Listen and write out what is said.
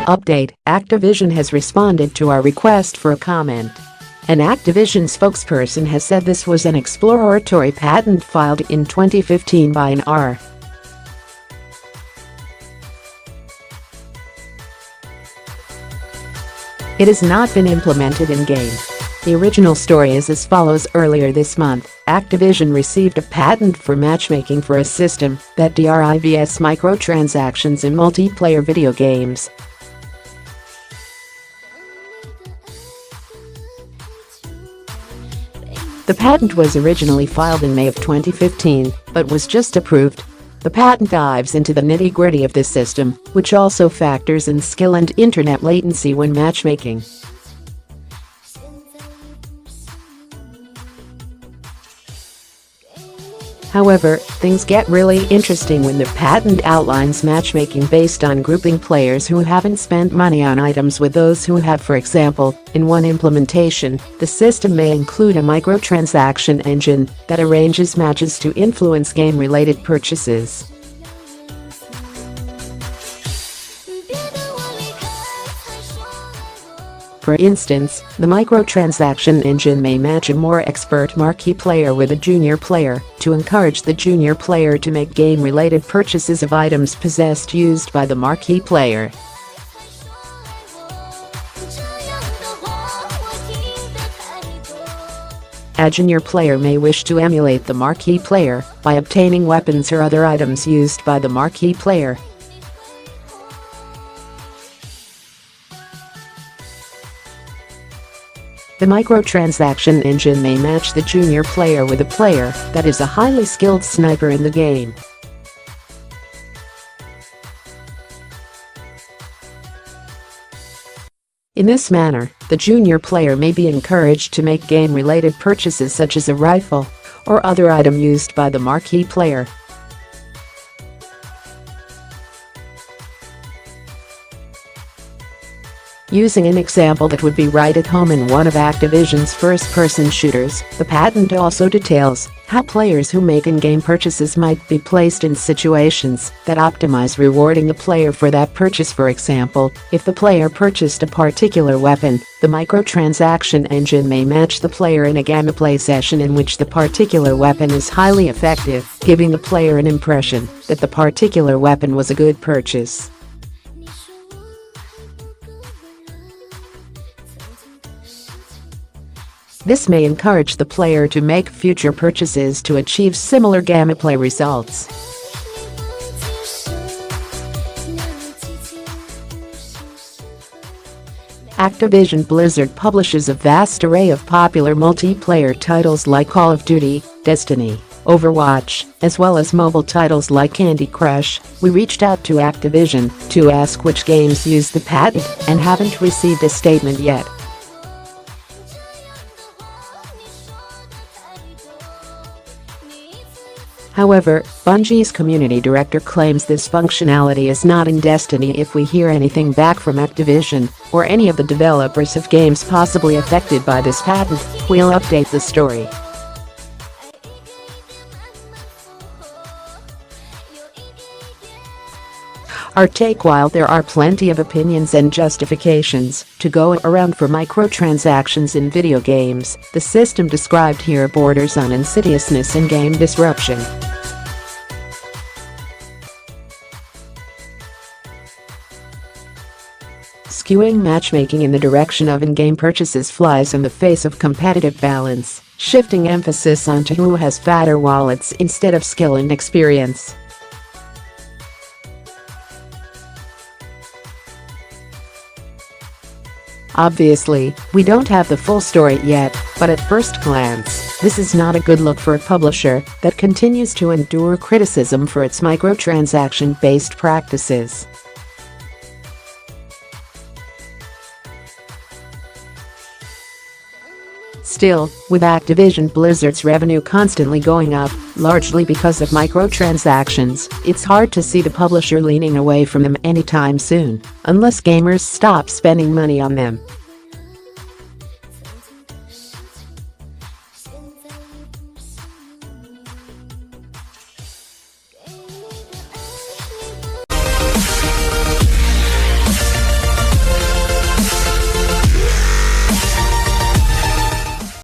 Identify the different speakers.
Speaker 1: Update: Activision has responded to our request for a comment. An Activision spokesperson has said this was an exploratory patent filed in 2015 by an R. It has not been implemented in-game. The original story is as follows: earlier this month, Activision received a patent for matchmaking for a system that drives microtransactions in multiplayer video games. The patent was originally filed in May of 2015, but was just approved. The patent dives into the nitty-gritty of this system, which also factors in skill and internet latency when matchmaking. However, things get really interesting when the patent outlines matchmaking based on grouping players who haven't spent money on items with those who have. For example, in one implementation, the system may include a microtransaction engine that arranges matches to influence game-related purchases. For instance, the microtransaction engine may match a more expert marquee player with a junior player to encourage the junior player to make game-related purchases of items possessed used by the marquee player. A junior player may wish to emulate the marquee player by obtaining weapons or other items used by the marquee player. The microtransaction engine may match the junior player with a player that is a highly skilled sniper in the game. In this manner, the junior player may be encouraged to make game-related purchases such as a rifle or other item used by the marquee player. Using an example that would be right at home in one of Activision's first-person shooters, the patent also details how players who make in-game purchases might be placed in situations that optimize rewarding the player for that purchase. For example, if the player purchased a particular weapon, the microtransaction engine may match the player in a gameplay session in which the particular weapon is highly effective, giving the player an impression that the particular weapon was a good purchase. This may encourage the player to make future purchases to achieve similar gameplay results. Activision-Blizzard publishes a vast array of popular multiplayer titles like Call of Duty, Destiny, Overwatch, as well as mobile titles like Candy Crush. We reached out to Activision to ask which games use the patent and haven't received a statement yet. However, Bungie's community director claims this functionality is not in Destiny. If we hear anything back from Activision or any of the developers of games possibly affected by this patent, we'll update the story. Our TakeWhile: there are plenty of opinions and justifications to go around for microtransactions in video games. The system described here borders on insidiousness and game disruption. Skewing matchmaking in the direction of in-game purchases flies in the face of competitive balance, shifting emphasis onto who has fatter wallets instead of skill and experience. Obviously, we don't have the full story yet, but at first glance, this is not a good look for a publisher that continues to endure criticism for its microtransaction-based practices. Still, with Activision-Blizzard's revenue constantly going up, largely because of microtransactions, it's hard to see the publisher leaning away from them anytime soon, unless gamers stop spending money on them.